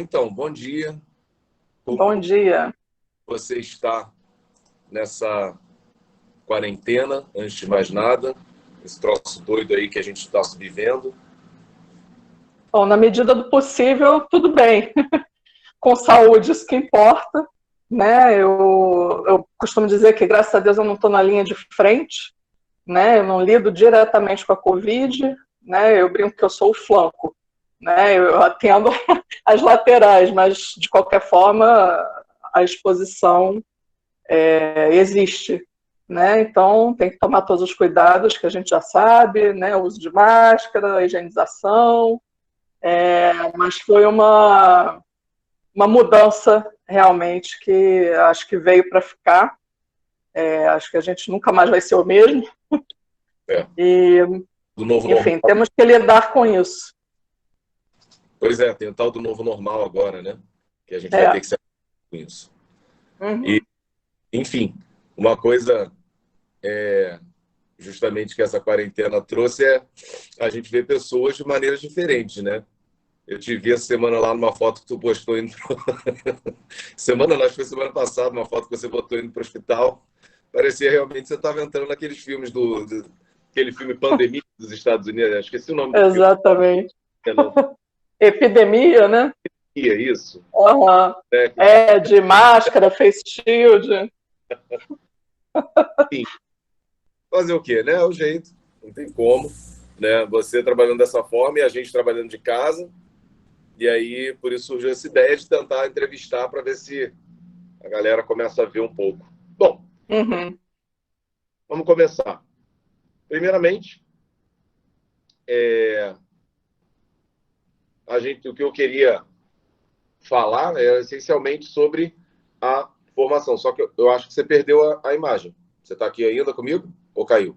Então, bom dia. Bom Como dia. você está nessa quarentena, antes de mais nada? Esse troço doido aí que a gente está vivendo. Bom, na medida do possível, tudo bem. Com saúde, isso que importa, né? Eu costumo dizer que, graças a Deus, eu não estou na linha de frente, né? Eu não lido diretamente com a Covid, né? Eu brinco que eu sou o flanco, né? Eu atendo as laterais, mas, de qualquer forma, a exposição existe, né? Então, tem que tomar todos os cuidados que a gente já sabe, né? O uso de máscara, a higienização, mas foi uma mudança realmente que acho que veio para ficar. Acho que a gente nunca mais vai ser o mesmo. É, E, do novo normal. enfim, temos que lidar com isso. Pois é, tem o tal do novo normal agora, né? Que a gente vai ter É. que se adaptar com isso. E, Uhum. enfim, uma coisa justamente que essa quarentena trouxe é a gente ver pessoas de maneiras diferentes, né? Eu te vi essa semana lá numa foto que tu postou indo pro... Semana, não, acho que foi semana passada, uma foto que você botou indo para o hospital. Parecia realmente que você estava entrando naqueles filmes aquele filme Pandemia dos Estados Unidos. Acho que esqueci o nome do filme. Exatamente. Não Epidemia, né? ia isso. Uhum. Né? De máscara, face shield. Enfim, fazer o quê, né? É o jeito, não tem como. Né? Você trabalhando dessa forma e a gente trabalhando de casa. E aí, por isso surgiu essa ideia de tentar entrevistar para ver se a galera começa a ver um pouco. Bom, Uhum. vamos começar. Primeiramente, é, o que eu queria falar é essencialmente sobre a formação. Só que eu acho que você perdeu a imagem. Você está aqui ainda comigo ou caiu?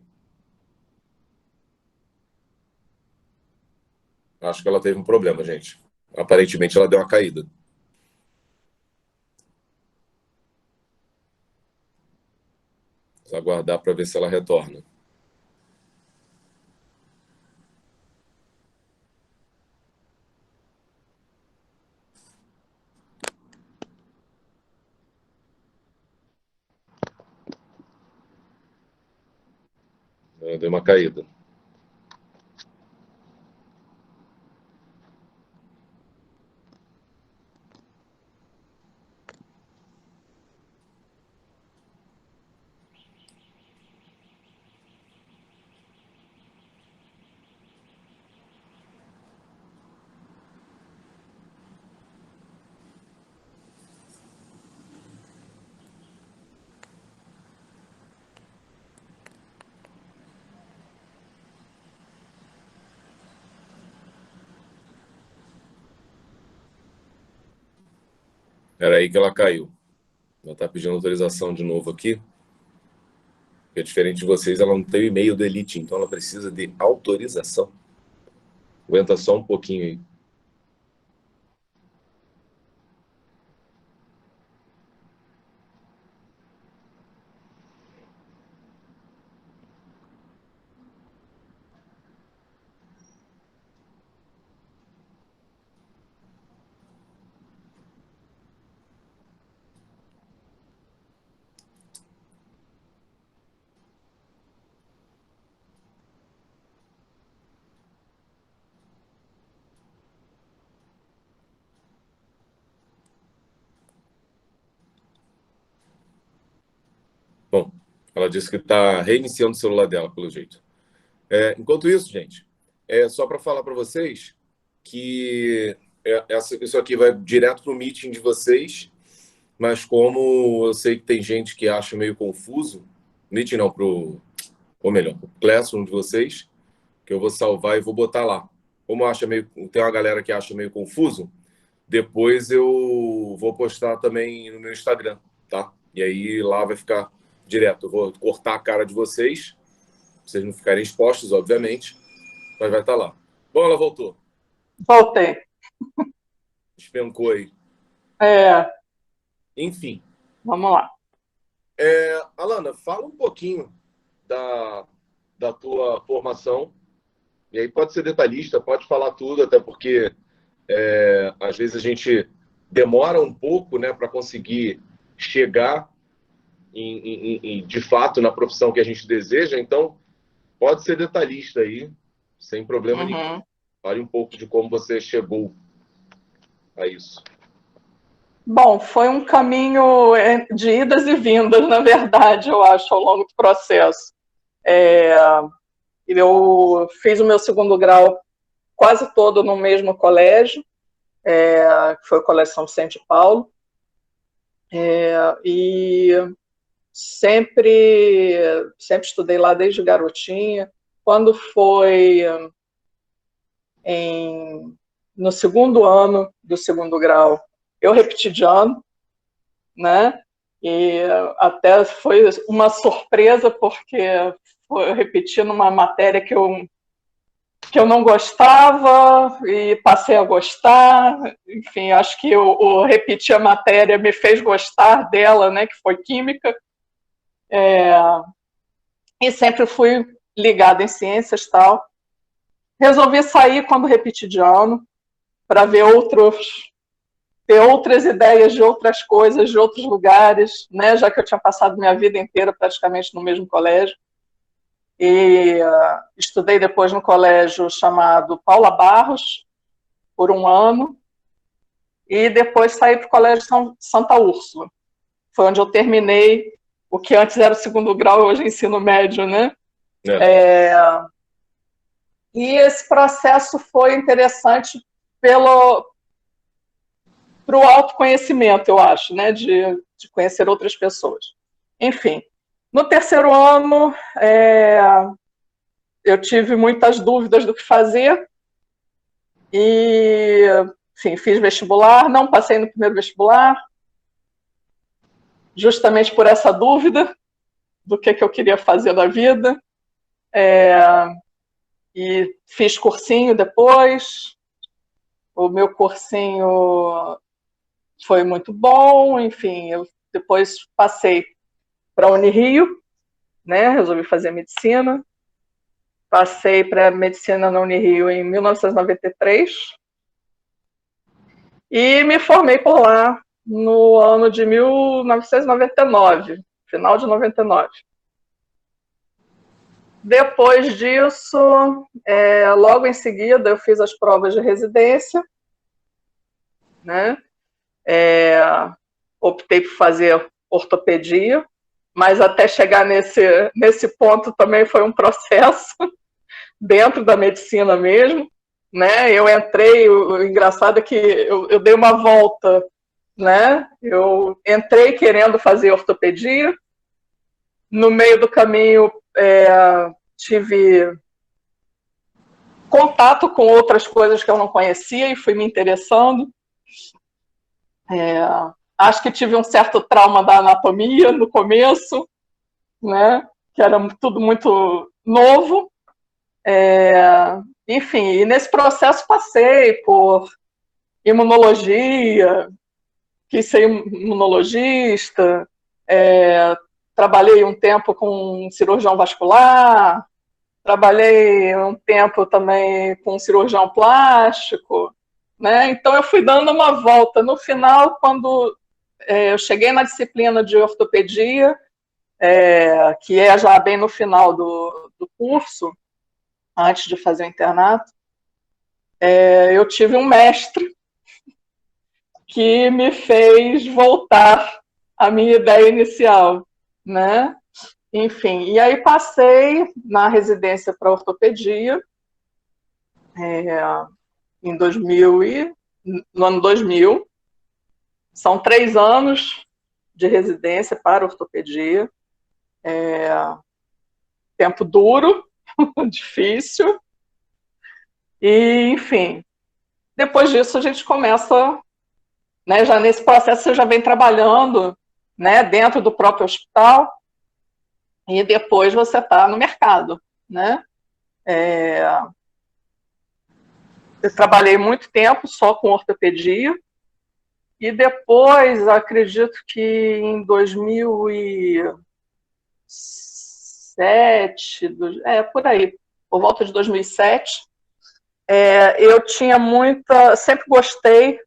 Acho que ela teve um problema, gente. Aparentemente ela deu uma caída. Vamos aguardar para ver se ela retorna. Ela deu uma caída. Era aí que ela caiu. Ela está pedindo autorização de novo aqui. Porque diferente de vocês, ela não tem o e-mail do Elite, então ela precisa de autorização. Aguenta só um pouquinho aí. Bom, ela disse que está reiniciando o celular dela, pelo jeito. Enquanto isso, gente, só para falar para vocês que isso aqui vai direto para o meeting de vocês, mas como eu sei que tem gente que acha meio confuso, meeting não, ou melhor, o Classroom de vocês, que eu vou salvar e vou botar lá. Como tem uma galera que acha meio confuso, depois eu vou postar também no meu Instagram, tá? E aí lá vai ficar direto. Eu vou cortar a cara de vocês, pra vocês não ficarem expostos, obviamente, mas vai estar lá. Bom, ela voltou. Voltei. Despencou aí. É, Enfim. vamos lá. Alana, fala um pouquinho da, da tua formação. E aí pode ser detalhista, pode falar tudo, até porque Às vezes a gente demora um pouco, né, para conseguir chegar de fato na profissão que a gente deseja, então pode ser detalhista aí, sem problema nenhum. Fale um pouco de como você chegou a isso. Bom, foi um caminho de idas e vindas, na verdade, eu acho, ao longo do processo. Eu fiz o meu segundo grau quase todo no mesmo colégio, que foi o Colégio São Vicente de Paulo, e sempre estudei lá desde garotinha. Quando foi no segundo ano do segundo grau, eu repeti de ano, né? E até foi uma surpresa, porque eu repeti numa matéria que eu não gostava e passei a gostar. Enfim, acho que o repetir a matéria me fez gostar dela, né? Que foi química. E sempre fui ligada em ciências e tal. Resolvi sair quando repeti de ano, para ter outras ideias de outras coisas, de outros lugares, né? Já que eu tinha passado minha vida inteira praticamente no mesmo colégio. E estudei depois no colégio chamado Paula Barros, por um ano, e depois saí para o colégio Santa Úrsula. Foi onde eu terminei o que antes era o segundo grau e hoje é ensino médio, né? E esse processo foi interessante para o autoconhecimento, eu acho, né? De conhecer outras pessoas. Enfim, no terceiro ano, eu tive muitas dúvidas do que fazer e, enfim, fiz vestibular, não passei no primeiro vestibular, justamente por essa dúvida do que eu queria fazer da vida. E fiz cursinho depois. O meu cursinho foi muito bom, enfim, eu depois passei para a Unirio, né? Resolvi fazer medicina. Passei para medicina na Unirio em 1993 e me formei por lá no ano de 1999, final de 99. Depois disso, logo em seguida, eu fiz as provas de residência, né? Optei por fazer ortopedia, mas até chegar nesse ponto também foi um processo dentro da medicina mesmo, né? Eu entrei, o engraçado é que eu dei uma volta, né? Eu entrei querendo fazer ortopedia, no meio do caminho tive contato com outras coisas que eu não conhecia e fui me interessando. Acho que tive um certo trauma da anatomia no começo, né? Que era tudo muito novo. Enfim, e nesse processo passei por imunologia, quis ser imunologista, trabalhei um tempo com cirurgião vascular, trabalhei um tempo também com cirurgião plástico, né? Então eu fui dando uma volta. No final, quando eu cheguei na disciplina de ortopedia, que é já bem no final do curso, antes de fazer o internato, eu tive um mestre que me fez voltar à minha ideia inicial, né? Enfim, e aí passei na residência para ortopedia em 2000 no ano 2000. São 3 anos de residência para ortopedia. Tempo duro, difícil. E, enfim, depois disso a gente começa, né, já nesse processo você já vem trabalhando, né, dentro do próprio hospital e depois você está no mercado, né? Eu trabalhei muito tempo só com ortopedia e depois, acredito que em 2007, por aí, por volta de 2007, Eu tinha sempre gostei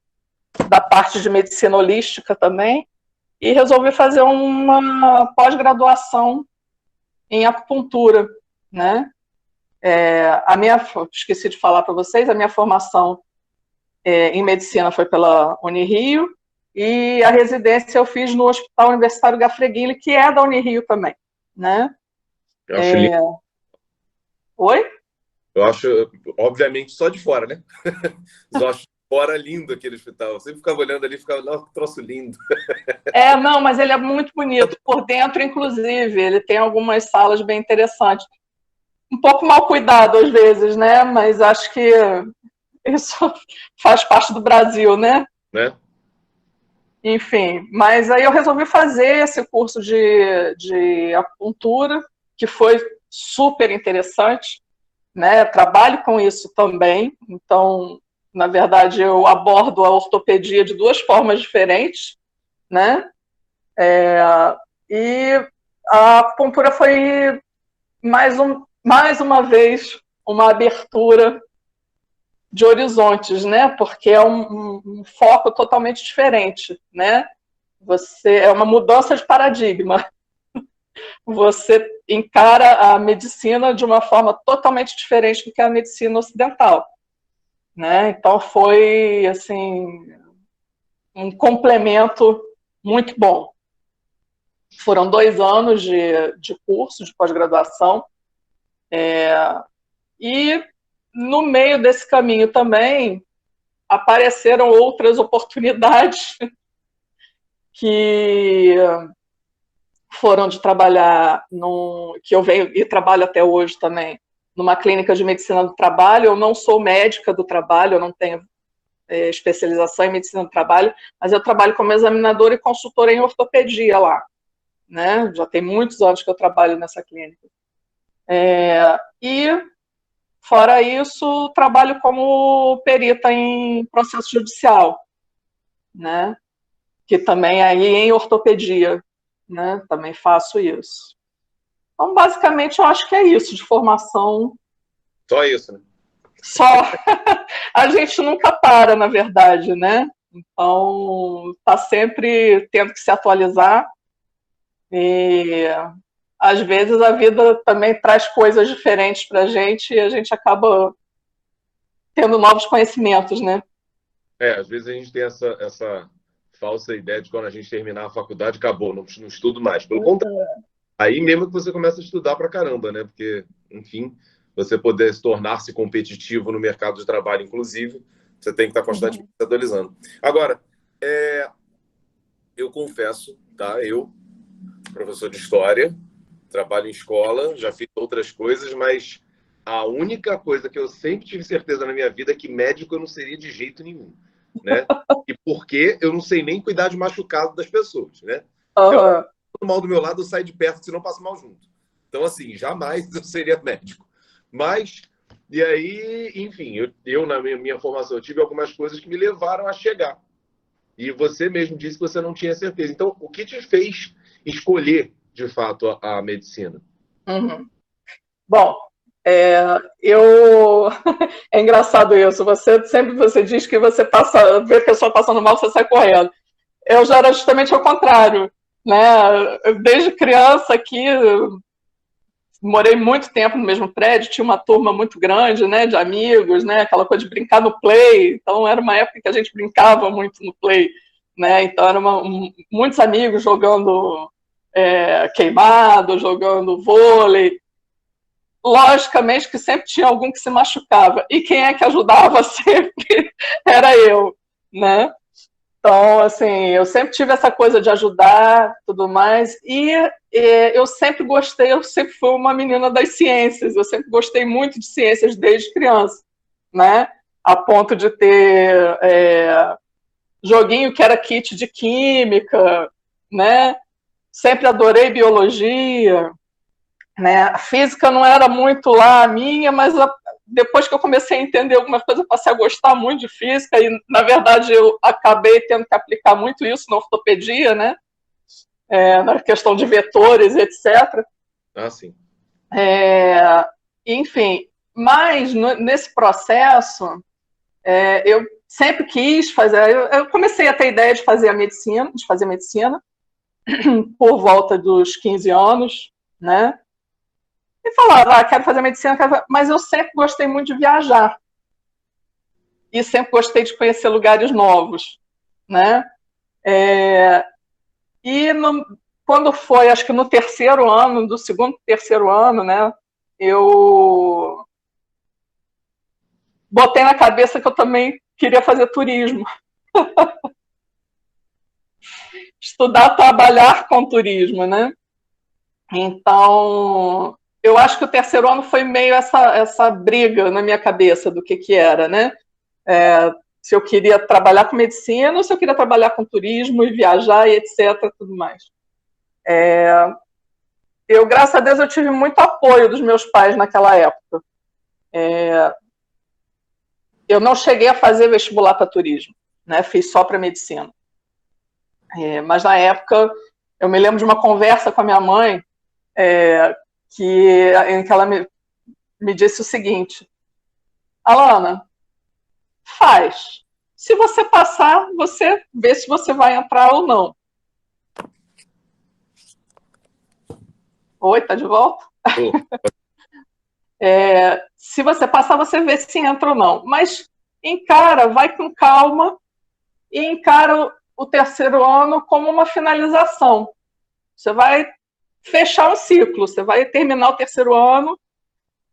da parte de medicina holística também, e resolvi fazer uma pós-graduação em acupuntura, né? Esqueci de falar para vocês, a minha formação em medicina foi pela Unirio, e a residência eu fiz no Hospital Universitário Gafreguili, que é da Unirio também, né? Eu acho lindo. Oi? Eu acho, obviamente, só de fora, né? Eu acho fora lindo aquele hospital. Eu sempre ficava olhando ali e ficava, nossa, que troço lindo. Não, mas ele é muito bonito. Por dentro, inclusive, ele tem algumas salas bem interessantes. Um pouco mal cuidado, às vezes, né? Mas acho que isso faz parte do Brasil, né? Enfim, mas aí eu resolvi fazer esse curso de acupuntura, que foi super interessante, né? Trabalho com isso também, então, na verdade, eu abordo a ortopedia de duas formas diferentes, né? E a acupuntura foi mais uma vez uma abertura de horizontes, né? Porque é um foco totalmente diferente, né? É uma mudança de paradigma. Você encara a medicina de uma forma totalmente diferente do que a medicina ocidental, né? Então foi assim um complemento muito bom. Foram 2 anos de curso de pós-graduação, e no meio desse caminho também apareceram outras oportunidades que foram de trabalhar que eu venho e trabalho até hoje também, numa clínica de medicina do trabalho. Eu não sou médica do trabalho, eu não tenho especialização em medicina do trabalho, mas eu trabalho como examinadora e consultora em ortopedia lá, né? Já tem muitos anos que eu trabalho nessa clínica. E, fora isso, trabalho como perita em processo judicial, né? Que também aí em ortopedia, né? Também faço isso. Então, basicamente, eu acho que é isso de formação. Só isso, né? Só. A gente nunca para, na verdade, né? Então, está sempre tendo que se atualizar. E, às vezes, a vida também traz coisas diferentes para a gente e a gente acaba tendo novos conhecimentos, né? Às vezes a gente tem essa falsa ideia de quando a gente terminar a faculdade, acabou, não estudo mais. Pelo contrário, aí mesmo que você começa a estudar pra caramba, né? Porque, enfim, você poder tornar-se competitivo no mercado de trabalho, inclusive, você tem que estar constantemente se atualizando. Agora, eu confesso, tá? Eu, professor de história, trabalho em escola, já fiz outras coisas, mas a única coisa que eu sempre tive certeza na minha vida é que médico eu não seria de jeito nenhum, né? E porque eu não sei nem cuidar de machucado das pessoas, né? Se mal do meu lado, eu saio de perto, senão eu passo mal junto. Então, assim, jamais eu seria médico. Mas, e aí, enfim, eu na minha formação, eu tive algumas coisas que me levaram a chegar. E você mesmo disse que você não tinha certeza. Então, o que te fez escolher, de fato, a medicina? Bom, é engraçado isso. Sempre você diz que você vê a pessoa passando mal, você sai correndo. Eu já era justamente ao contrário, né? Desde criança aqui, morei muito tempo no mesmo prédio, tinha uma turma muito grande, né, de amigos, né, aquela coisa de brincar no play. Então era uma época que a gente brincava muito no play, né? Então eram muitos amigos jogando queimado, jogando vôlei. Logicamente que sempre tinha algum que se machucava. E quem é que ajudava sempre era eu, né? Então, assim, eu sempre tive essa coisa de ajudar, tudo mais, e eu sempre fui uma menina das ciências, eu sempre gostei muito de ciências desde criança, né? A ponto de ter joguinho que era kit de química, né? Sempre adorei biologia, né? A física não era muito lá a minha, mas depois que eu comecei a entender algumas coisas, eu passei a gostar muito de física e, na verdade, eu acabei tendo que aplicar muito isso na ortopedia, né? Na questão de vetores, etc. Ah, sim. Enfim, Mas, nesse processo, eu sempre quis fazer... Eu comecei a ter ideia de fazer medicina, por volta dos 15 anos, né? E falava, quero fazer medicina, mas eu sempre gostei muito de viajar. E sempre gostei de conhecer lugares novos, né? Quando foi, acho que no terceiro ano, do segundo, terceiro ano, né? Eu botei na cabeça que eu também queria fazer turismo. Estudar, trabalhar com turismo, né? Então, eu acho que o terceiro ano foi meio essa briga na minha cabeça do que era, né? Se eu queria trabalhar com medicina ou se eu queria trabalhar com turismo e viajar e etc, tudo mais. Graças a Deus, eu tive muito apoio dos meus pais naquela época. Eu não cheguei a fazer vestibular para turismo, né? Fiz só para medicina. Mas na época, eu me lembro de uma conversa com a minha mãe, em que ela me disse o seguinte: Alana, faz. Se você passar, você vê se você vai entrar ou não. Oi, tá de volta? Se você passar, você vê se entra ou não. Mas encara, vai com calma e encara o terceiro ano como uma finalização. Você vai fechar um ciclo, você vai terminar o terceiro ano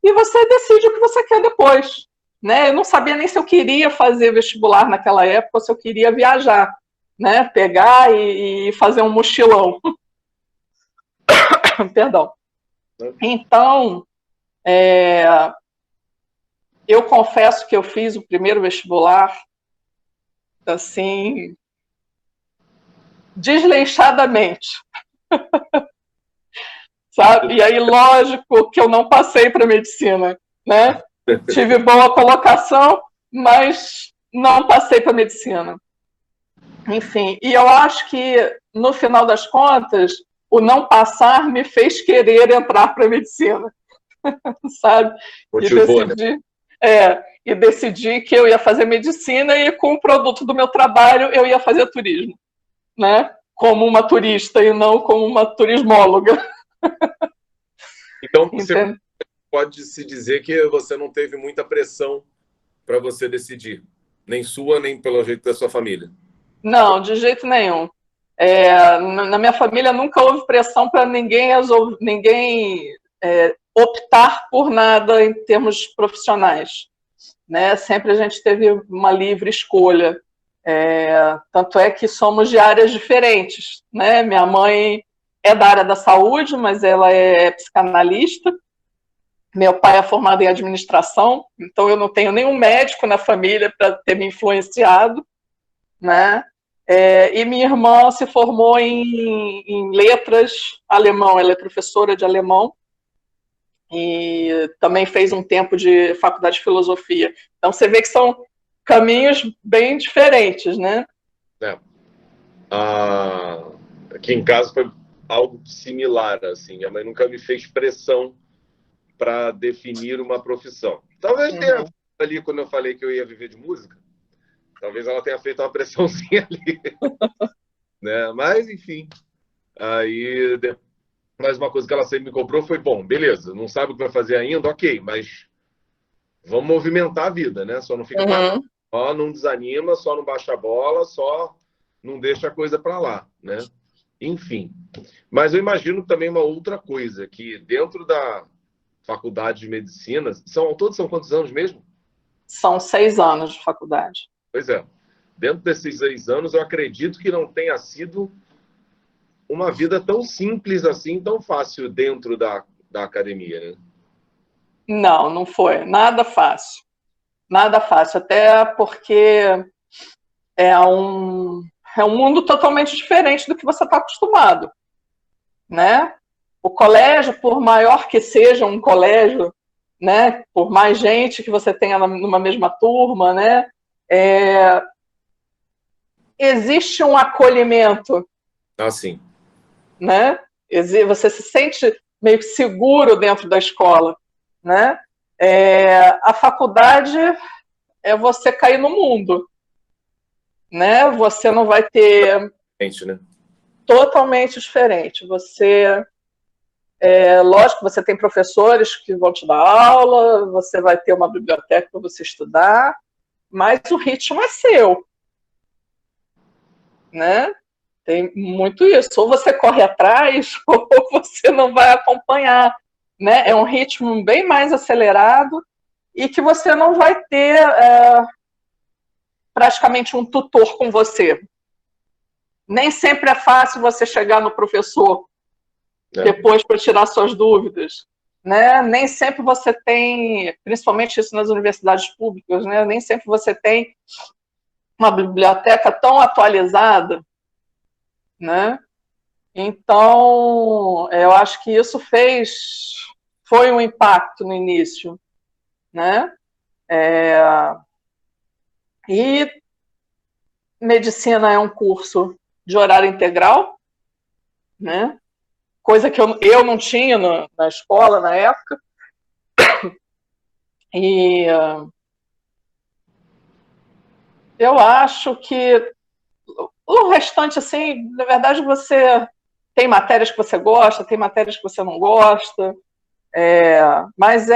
e você decide o que você quer depois. Né? Eu não sabia nem se eu queria fazer vestibular naquela época ou se eu queria viajar, né? Pegar e fazer um mochilão. Perdão. Então, eu confesso que eu fiz o primeiro vestibular assim, desleixadamente. Sabe? E aí, lógico que eu não passei para medicina, né? Tive boa colocação, mas não passei para medicina. Enfim, e eu acho que, no final das contas, o não passar me fez querer entrar para medicina, sabe? Motivou, né? E decidi que eu ia fazer medicina e, com o produto do meu trabalho, eu ia fazer turismo, né? Como uma turista e não como uma turismóloga. Então, você pode se dizer que você não teve muita pressão para você decidir, nem sua, nem pelo jeito da sua família. Não, de jeito nenhum. Na minha família nunca houve pressão para ninguém optar por nada em termos profissionais, né? Sempre a gente teve uma livre escolha. Tanto é que somos de áreas diferentes, né? Minha mãe é da área da saúde, mas ela é psicanalista. Meu pai é formado em administração, então eu não tenho nenhum médico na família para ter me influenciado, né? E minha irmã se formou em letras, alemão, ela é professora de alemão, e também fez um tempo de faculdade de filosofia. Então você vê que são caminhos bem diferentes, né? Aqui em casa foi algo similar, assim. Minha mãe nunca me fez pressão para definir uma profissão. Talvez tenha ali, quando eu falei que eu ia viver de música, talvez ela tenha feito uma pressãozinha ali. Né? Mas, enfim. Aí, mais uma coisa que ela sempre me comprou foi, bom, beleza, não sabe o que vai fazer ainda, ok, mas vamos movimentar a vida, né? Só não fica parado, só não desanima, só não baixa a bola, só não deixa a coisa para lá, né? Enfim. Mas eu imagino também uma outra coisa, que dentro da faculdade de medicina, todos são quantos anos mesmo? São 6 anos de faculdade. Pois é. Dentro desses 6 anos, eu acredito que não tenha sido uma vida tão simples assim, tão fácil dentro da academia, né? Não foi. Nada fácil. Nada fácil. Até porque é um mundo totalmente diferente do que você está acostumado, né? O colégio, por maior que seja um colégio, né? Por mais gente que você tenha numa mesma turma, né? Existe um acolhimento. Sim. Né? Você se sente meio que seguro dentro da escola, né? A faculdade é você cair no mundo, né? Você não vai ter Né? totalmente diferente. Você, lógico, que você tem professores que vão te dar aula, você vai ter uma biblioteca para você estudar, mas o ritmo é seu, né? Tem muito isso. Ou você corre atrás, ou você não vai acompanhar, né? É um ritmo bem mais acelerado e que você não vai ter praticamente um tutor com você. Nem sempre é fácil você chegar no professor depois para tirar suas dúvidas, né? Nem sempre você tem, principalmente isso nas universidades públicas, né? Nem sempre você tem uma biblioteca tão atualizada, né? Então, eu acho que isso foi um impacto no início, né? E medicina é um curso de horário integral, né? Coisa que eu não tinha na escola na época. E eu acho que o restante, assim, na verdade, você tem matérias que você gosta, tem matérias que você não gosta, mas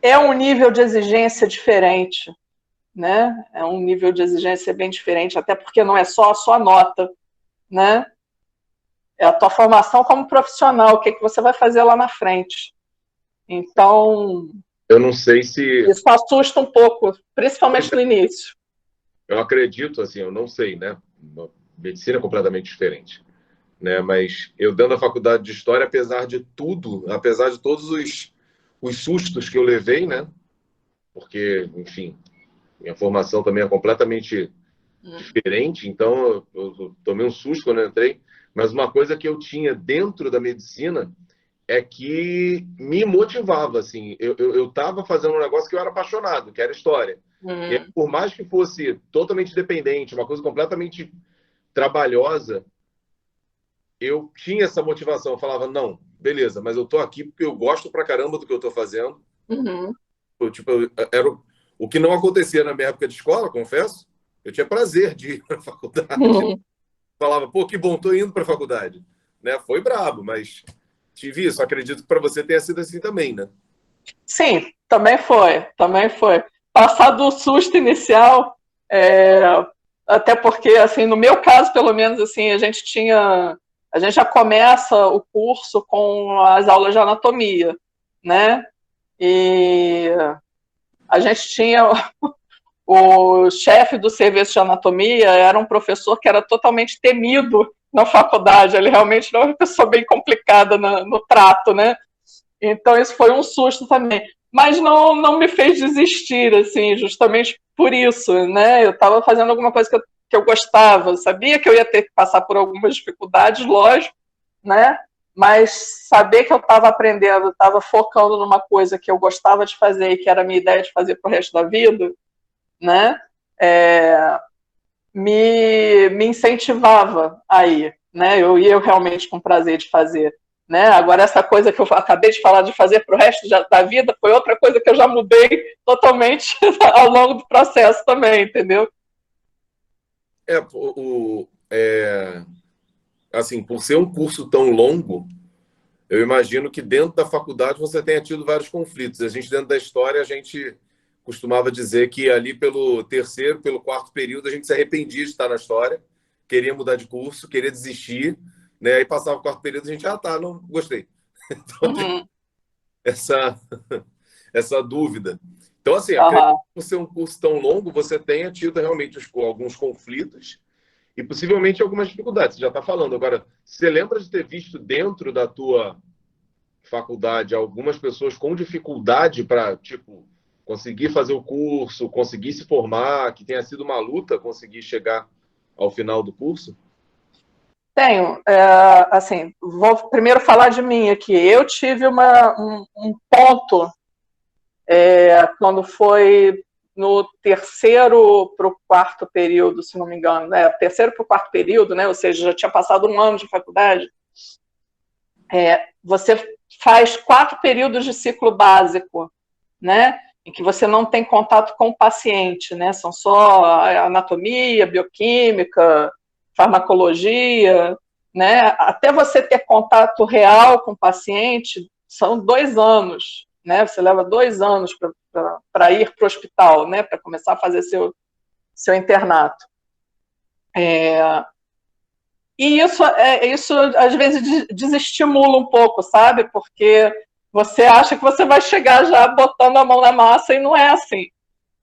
é um nível de exigência diferente, né? É um nível de exigência bem diferente, até porque não é só a sua nota, né? É a tua formação como profissional, o que você vai fazer lá na frente. Então, eu não sei se... isso assusta um pouco, principalmente no início. Eu acredito, assim, eu não sei, né? Medicina é completamente diferente, né? Mas eu dando a faculdade de História, apesar de tudo, apesar de todos os sustos que eu levei, né? Porque, enfim, minha formação também é completamente diferente, então eu tomei um susto quando eu entrei, mas uma coisa que eu tinha dentro da medicina é que me motivava, assim, eu estava fazendo um negócio que eu era apaixonado, que era história. E por mais que fosse totalmente dependente, uma coisa completamente trabalhosa, eu tinha essa motivação, eu falava, não, beleza, mas eu tô aqui porque eu gosto pra caramba do que eu tô fazendo. Era o que não acontecia na minha época de escola, confesso. Eu tinha prazer de ir para a faculdade. Falava, pô, que bom, tô indo para a faculdade. Né? Foi brabo, mas tive isso. Acredito que para você tenha sido assim também, né? Sim, também foi. Passado o susto inicial, até porque, assim, no meu caso, pelo menos, assim, a gente já começa o curso com as aulas de anatomia, né? E a gente tinha o chefe do serviço de anatomia, era um professor que era totalmente temido na faculdade, ele realmente era uma pessoa bem complicada no trato, né? Então isso foi um susto também, mas não me fez desistir, assim, justamente por isso, né? Eu estava fazendo alguma coisa que eu gostava, sabia que eu ia ter que passar por algumas dificuldades, lógico, né? Mas saber que eu estava aprendendo, estava focando numa coisa que eu gostava de fazer e que era a minha ideia de fazer para o resto da vida, né? Me incentivava aí, né? Eu ia realmente com prazer de fazer. Né? Agora, essa coisa que eu acabei de falar de fazer para o resto da vida foi outra coisa que eu já mudei totalmente ao longo do processo também, entendeu? Assim, por ser um curso tão longo, eu imagino que dentro da faculdade você tenha tido vários conflitos. A gente, dentro da história, a gente costumava dizer que ali pelo terceiro, pelo quarto período, a gente se arrependia de estar na história, queria mudar de curso, queria desistir, né? Aí passava o quarto período, a gente, tá, não gostei. Então, essa dúvida. Então, assim, acredito que por ser um curso tão longo, você tenha tido realmente alguns conflitos e possivelmente algumas dificuldades. Você já está falando. Agora, você lembra de ter visto dentro da tua faculdade algumas pessoas com dificuldade para, tipo, conseguir fazer o curso, conseguir se formar, que tenha sido uma luta conseguir chegar ao final do curso? Tenho. Assim, vou primeiro falar de mim aqui. Eu tive um ponto quando foi no terceiro para o quarto período, se não me engano, né? Terceiro para o quarto período, né? Ou seja, já tinha passado um ano de faculdade. Você faz 4 períodos de ciclo básico, né? Em que você não tem contato com o paciente, né? São só anatomia, bioquímica, farmacologia, né? Até você ter contato real com o paciente, são 2 anos, né? Você leva 2 anos para ir para o hospital, né? Para começar a fazer seu internato. E isso às vezes desestimula um pouco, sabe? Porque você acha que você vai chegar já botando a mão na massa e não é assim,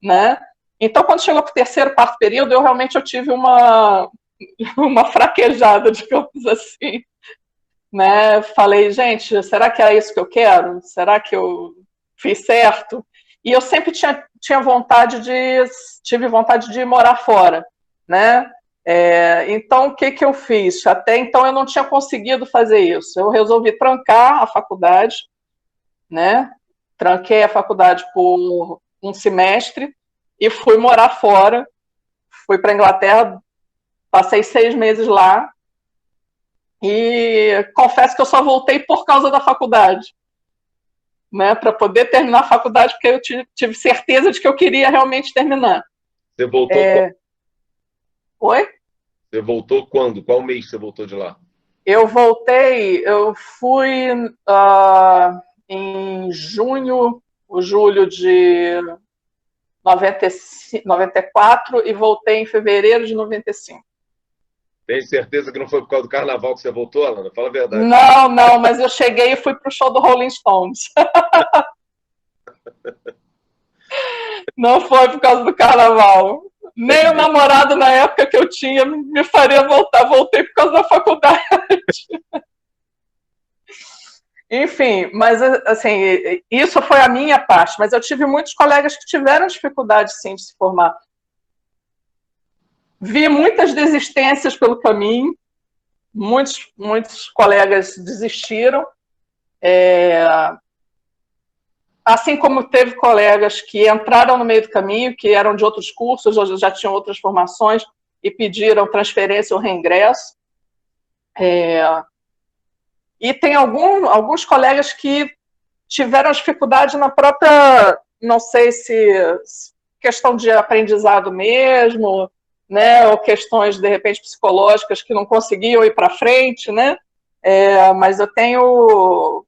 né? Então, quando chegou para o 3º, 4º período, eu tive uma fraquejada, digamos assim, né? Falei, gente, será que é isso que eu quero? Será que eu fiz certo? E eu sempre tive vontade de morar fora, né? Então, o que eu fiz? Até então, eu não tinha conseguido fazer isso. Eu resolvi trancar a faculdade, né? Tranquei a faculdade por um semestre e fui morar fora. Fui para a Inglaterra, passei 6 meses lá e confesso que eu só voltei por causa da faculdade, né? Para poder terminar a faculdade, porque eu tive certeza de que eu queria realmente terminar. Você voltou quando? Oi? Você voltou quando? Qual mês você voltou de lá? Eu fui em junho ou julho de 94 e voltei em fevereiro de 95. Tem certeza que não foi por causa do carnaval que você voltou, Alana? Fala a verdade. Não, mas eu cheguei e fui pro show do Rolling Stones. Não foi por causa do carnaval. Nem o namorado na época que eu tinha me faria voltar. Voltei por causa da faculdade. Enfim, mas assim, isso foi a minha parte. Mas eu tive muitos colegas que tiveram dificuldade, sim, de se formar. Vi muitas desistências pelo caminho. Muitos colegas desistiram. Assim como teve colegas que entraram no meio do caminho, que eram de outros cursos, ou já tinham outras formações, e pediram transferência ou reingresso. E tem alguns colegas que tiveram dificuldade na própria, não sei se questão de aprendizado mesmo, né, ou questões, de repente, psicológicas que não conseguiam ir para frente, né? Mas eu tenho,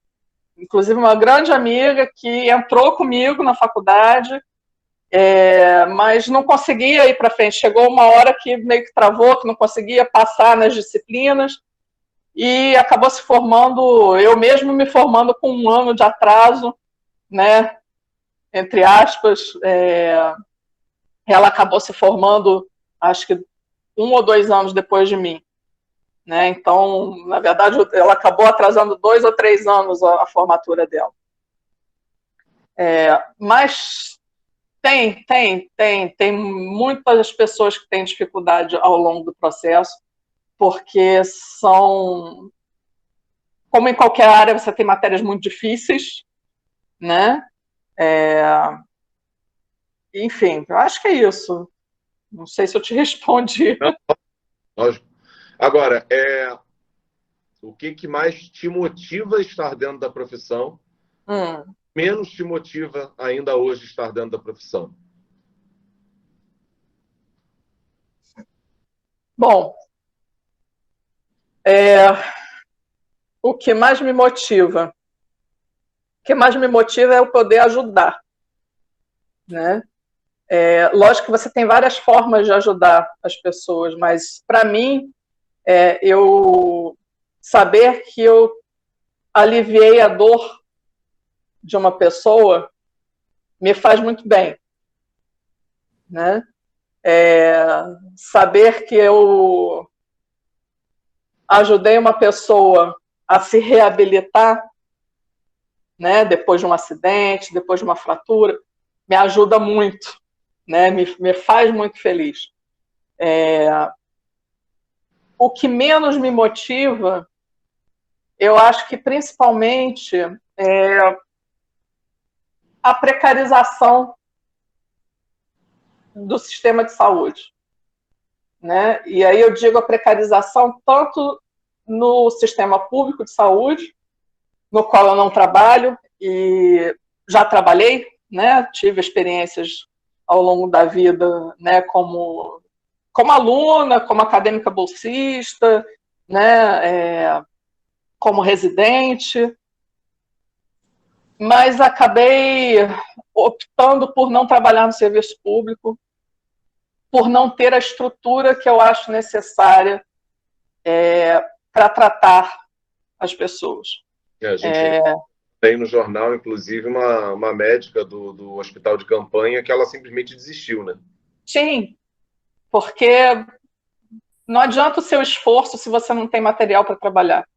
inclusive, uma grande amiga que entrou comigo na faculdade, mas não conseguia ir para frente. Chegou uma hora que meio que travou, que não conseguia passar nas disciplinas, e acabou se formando, eu mesmo me formando com 1 ano de atraso, né? Entre aspas, ela acabou se formando, acho que 1 ou 2 anos depois de mim, né? Então, na verdade, ela acabou atrasando 2 ou 3 anos a formatura dela. Mas tem muitas pessoas que têm dificuldade ao longo do processo, porque são, como em qualquer área, você tem matérias muito difíceis, né? Enfim, eu acho que é isso. Não sei se eu te respondi. Não, lógico. Agora, o que mais te motiva a estar dentro da profissão? Menos te motiva ainda hoje estar dentro da profissão? Bom, o que mais me motiva? O que mais me motiva é o poder ajudar, né? Lógico que você tem várias formas de ajudar as pessoas, mas para mim, eu saber que eu aliviei a dor de uma pessoa me faz muito bem, né? Saber que eu ajudei uma pessoa a se reabilitar, né? Depois de um acidente, depois de uma fratura, me ajuda muito, né? Me faz muito feliz. O que menos me motiva, eu acho que principalmente a precarização do sistema de saúde, né? E aí eu digo a precarização tanto no sistema público de saúde, no qual eu não trabalho e já trabalhei, né? Tive experiências ao longo da vida, né? Como aluna, como acadêmica bolsista, né? Como residente, mas acabei optando por não trabalhar no serviço público, por não ter a estrutura que eu acho necessária para tratar as pessoas. A gente tem no jornal, inclusive, uma médica do hospital de campanha que ela simplesmente desistiu, né? Sim, porque não adianta o seu esforço se você não tem material para trabalhar,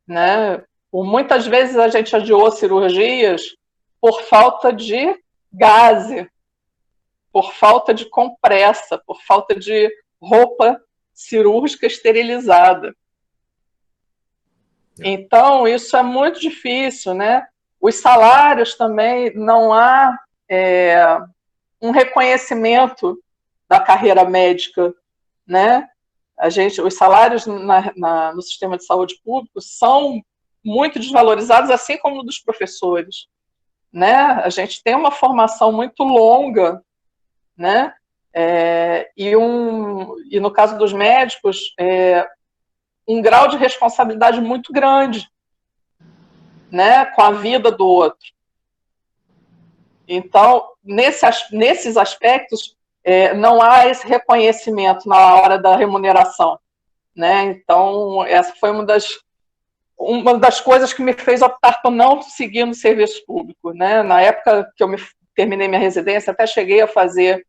né? Muitas vezes a gente adiou cirurgias por falta de gaze, por falta de compressa, por falta de roupa cirúrgica esterilizada. Então, isso é muito difícil, né? Os salários também, não há um reconhecimento da carreira médica, né? Os salários no sistema de saúde público são muito desvalorizados, assim como dos professores, né? A gente tem uma formação muito longa, né? E no caso dos médicos, um grau de responsabilidade muito grande, né? Com a vida do outro. Então, nesses aspectos, não há esse reconhecimento na hora da remuneração, né? Então, essa foi uma das coisas que me fez optar por não seguir no serviço público, né? Na época que eu terminei minha residência, até cheguei a fazer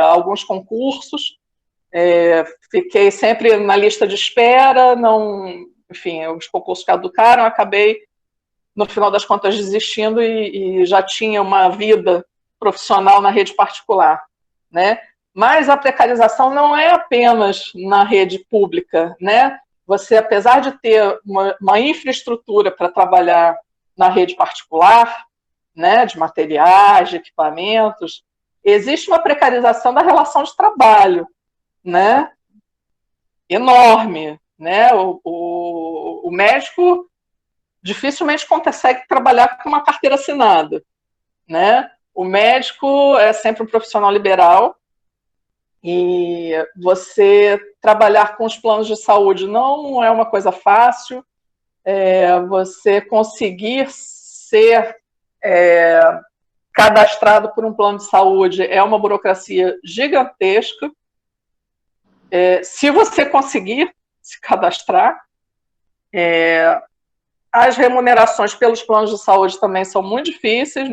alguns concursos, fiquei sempre na lista de espera, enfim, os concursos caducaram, acabei, no final das contas, desistindo e já tinha uma vida profissional na rede particular, né? Mas a precarização não é apenas na rede pública, né? Você, apesar de ter uma infraestrutura para trabalhar na rede particular, né, de materiais, de equipamentos, existe uma precarização da relação de trabalho, né? Enorme, né? O médico dificilmente consegue trabalhar com uma carteira assinada, né? O médico é sempre um profissional liberal e você trabalhar com os planos de saúde não é uma coisa fácil. Você conseguir ser cadastrado por um plano de saúde é uma burocracia gigantesca. Se você conseguir se cadastrar, as remunerações pelos planos de saúde também são muito difíceis,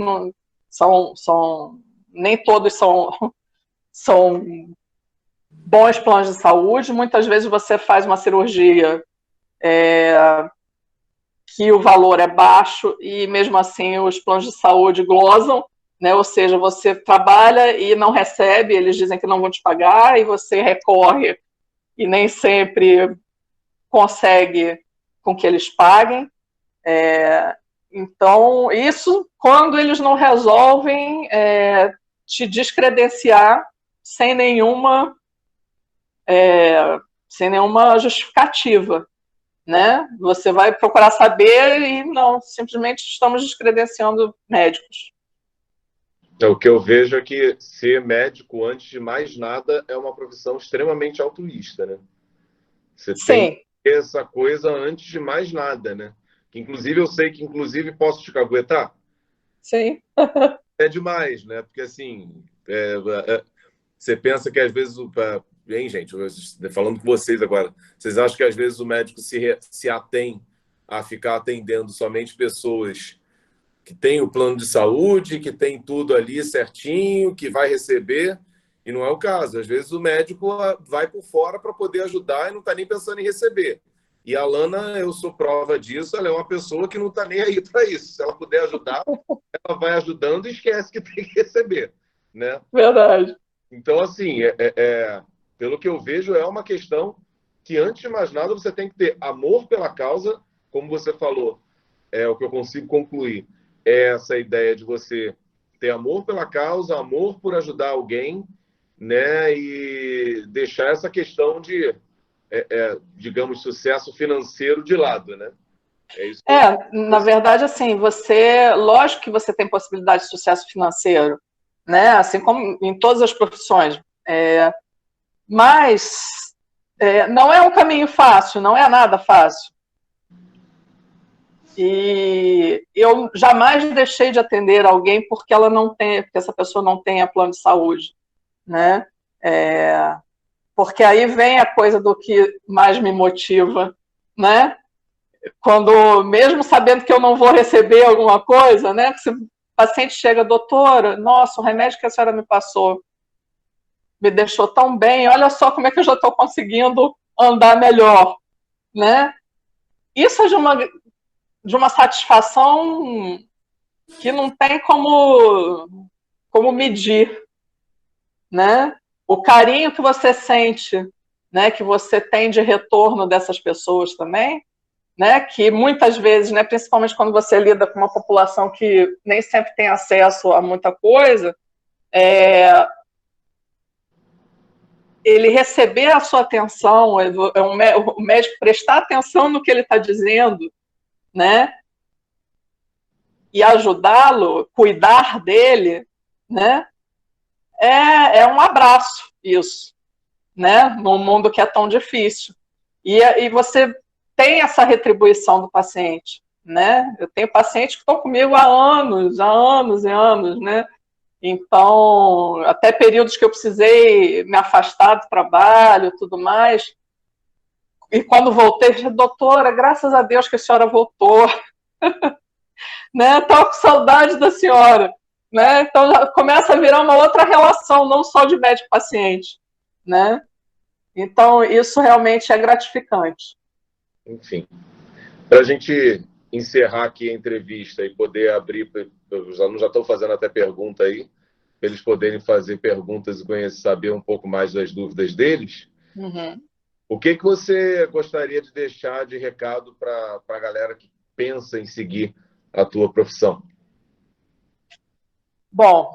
nem todos são bons planos de saúde. Muitas vezes você faz uma cirurgia que o valor é baixo e mesmo assim os planos de saúde glosam, né? Ou seja, você trabalha e não recebe, eles dizem que não vão te pagar e você recorre e nem sempre consegue com que eles paguem. Então, isso quando eles não resolvem te descredenciar sem nenhuma justificativa, né? Você vai procurar saber e não, simplesmente estamos descredenciando médicos. O que eu vejo é que ser médico, antes de mais nada, é uma profissão extremamente altruísta, né? Você tem essa coisa antes de mais nada, né? Que, inclusive, eu sei que, inclusive, posso te caguetar? Sim. É demais, né? Porque, assim, você pensa que, às vezes, hein, gente, falando com vocês agora, vocês acham que, às vezes, o médico se atém a ficar atendendo somente pessoas que têm o plano de saúde, que tem tudo ali certinho, que vai receber, e não é o caso. Às vezes, o médico vai por fora para poder ajudar e não está nem pensando em receber. E a Lana, eu sou prova disso, ela é uma pessoa que não está nem aí para isso. Se ela puder ajudar, ela vai ajudando e esquece que tem que receber, né? Verdade. Então, assim, pelo que eu vejo, é uma questão que, antes de mais nada, você tem que ter amor pela causa, como você falou, o que eu consigo concluir, é essa ideia de você ter amor pela causa, amor por ajudar alguém, né? E deixar essa questão de digamos, sucesso financeiro de lado, né? É isso. Na verdade, assim, lógico que você tem possibilidade de sucesso financeiro, né? Assim como em todas as profissões. Mas não é um caminho fácil, não é nada fácil. E eu jamais deixei de atender alguém porque porque essa pessoa não tenha plano de saúde, né? Porque aí vem a coisa do que mais me motiva, né? Quando, mesmo sabendo que eu não vou receber alguma coisa, né? Se o paciente chega, doutora, nossa, o remédio que a senhora me passou me deixou tão bem, olha só como é que eu já estou conseguindo andar melhor, né? Isso é de uma satisfação que não tem como medir, né? O carinho que você sente, né? Que você tem de retorno dessas pessoas também, né? Que muitas vezes, né? Principalmente quando você lida com uma população que nem sempre tem acesso a muita coisa, ele receber a sua atenção, o médico prestar atenção no que ele está dizendo, né? E ajudá-lo, cuidar dele, né? É um abraço isso, né? Num mundo que é tão difícil. E você tem essa retribuição do paciente, né? Eu tenho pacientes que estão comigo há anos e anos, né? Então, até períodos que eu precisei me afastar do trabalho e tudo mais. E quando voltei, disse, doutora, graças a Deus que a senhora voltou. Né? Estou com saudade da senhora. Né? Então, já começa a virar uma outra relação, não só de médico-paciente. Né? Então, isso realmente é gratificante. Enfim, para a gente encerrar aqui a entrevista e poder abrir, os alunos já estão fazendo até pergunta aí, para eles poderem fazer perguntas e saber um pouco mais das dúvidas deles. Uhum. O que você gostaria de deixar de recado para a galera que pensa em seguir a tua profissão? Bom,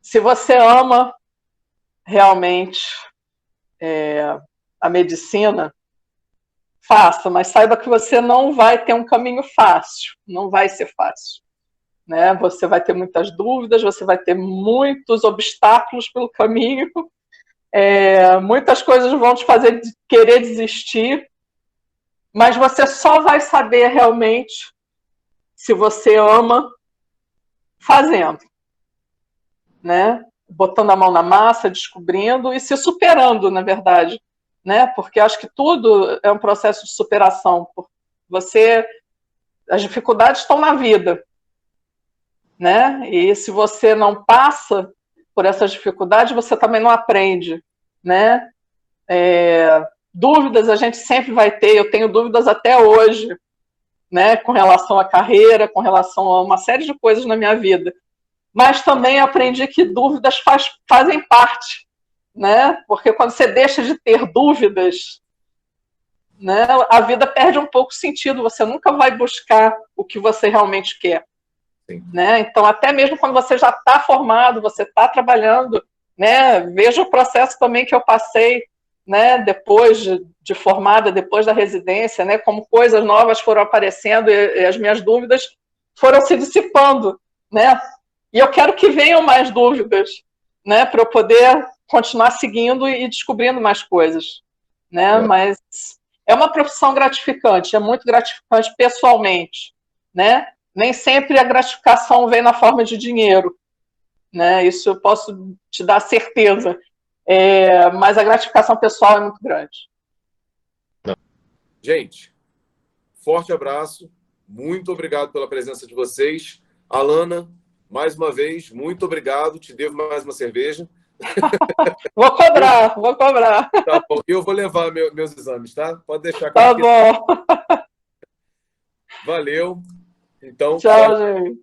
se você ama realmente a medicina, faça, mas saiba que você não vai ter um caminho fácil, não vai ser fácil. Né? Você vai ter muitas dúvidas, você vai ter muitos obstáculos pelo caminho, muitas coisas vão te fazer querer desistir, mas você só vai saber realmente se você ama fazendo, né? Botando a mão na massa, descobrindo e se superando, na verdade, né? Porque acho que tudo é um processo de superação. As dificuldades estão na vida, né? E se você não passa por essas dificuldades, você também não aprende, né? Dúvidas a gente sempre vai ter, eu tenho dúvidas até hoje, né? Com relação à carreira, com relação a uma série de coisas na minha vida. Mas também aprendi que dúvidas fazem parte, né? Porque quando você deixa de ter dúvidas, né, a vida perde um pouco o sentido, você nunca vai buscar o que você realmente quer. Né? Então, até mesmo quando você já está formado, você está trabalhando, né? Veja o processo também que eu passei, né? Depois de formada, depois da residência, né? Como coisas novas foram aparecendo e as minhas dúvidas foram se dissipando, né? E eu quero que venham mais dúvidas, né? Para eu poder continuar seguindo e descobrindo mais coisas, né? Mas é uma profissão gratificante, é muito gratificante pessoalmente, né? Nem sempre a gratificação vem na forma de dinheiro, né? Isso eu posso te dar certeza. Mas a gratificação pessoal é muito grande. Gente, forte abraço. Muito obrigado pela presença de vocês. Alana, mais uma vez, muito obrigado. Te devo mais uma cerveja. Vou cobrar. Tá bom. Eu vou levar meus exames, tá? Pode deixar. Tá bom. Valeu. Então, tchau, gente.